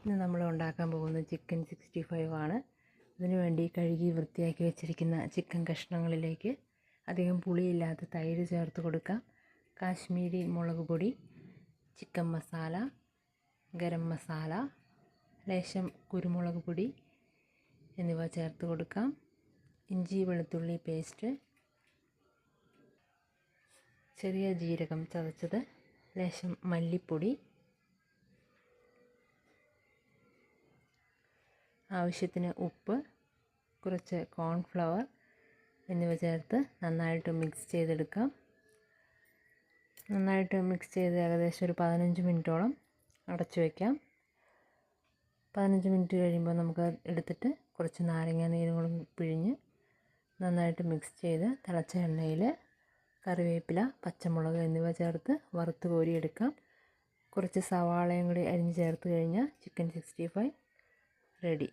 ഇന്ന് നമ്മൾ ഉണ്ടാക്കാൻ പോകുന്നത് ചിക്കൻ 65 ആണ്. അതിനുവേണ്ടി കഴുകി വൃത്തിയാക്കി വെച്ചിരിക്കുന്ന ചിക്കൻ കഷ്ണങ്ങളിലേക്ക് അധികം പുളിയില്ലാത്ത തൈര് ചേർത്ത് കൊടുക്കാം. കാശ്മീരി മുളക് പൊടി, ചിക്കൻ മസാല, ഗരം മസാല, ലേശം കുരുമുളക് പൊടി എന്നിവ ചേർത്ത് കൊടുക്കാം. ഇഞ്ചി വെളുത്തുള്ളി പേസ്റ്റ്, ചെറിയ ജീരകം ചതച്ചത്, ലേശം മല്ലിപ്പൊടി, ആവശ്യത്തിന് ഉപ്പ്, കുറച്ച് കോൺഫ്ലവർ എന്നിവ ചേർത്ത് നന്നായിട്ട് മിക്സ് ചെയ്തെടുക്കാം. നന്നായിട്ട് മിക്സ് ചെയ്ത് ഏകദേശം ഒരു 15 മിനിറ്റോളം അടച്ചു വയ്ക്കാം. 15 മിനിറ്റ് കഴിയുമ്പോൾ നമുക്ക് എടുത്തിട്ട് കുറച്ച് നാരങ്ങ നീരും കൂടി പിഴിഞ്ഞ് നന്നായിട്ട് മിക്സ് ചെയ്ത് തിളച്ച എണ്ണയിൽ കറിവേപ്പില, പച്ചമുളക് എന്നിവ ചേർത്ത് വറുത്ത് കോരിയെടുക്കാം. കുറച്ച് സവാളയും കൂടി അരിഞ്ഞ് ചേർത്ത് കഴിഞ്ഞാൽ ചിക്കൻ 65 റെഡി.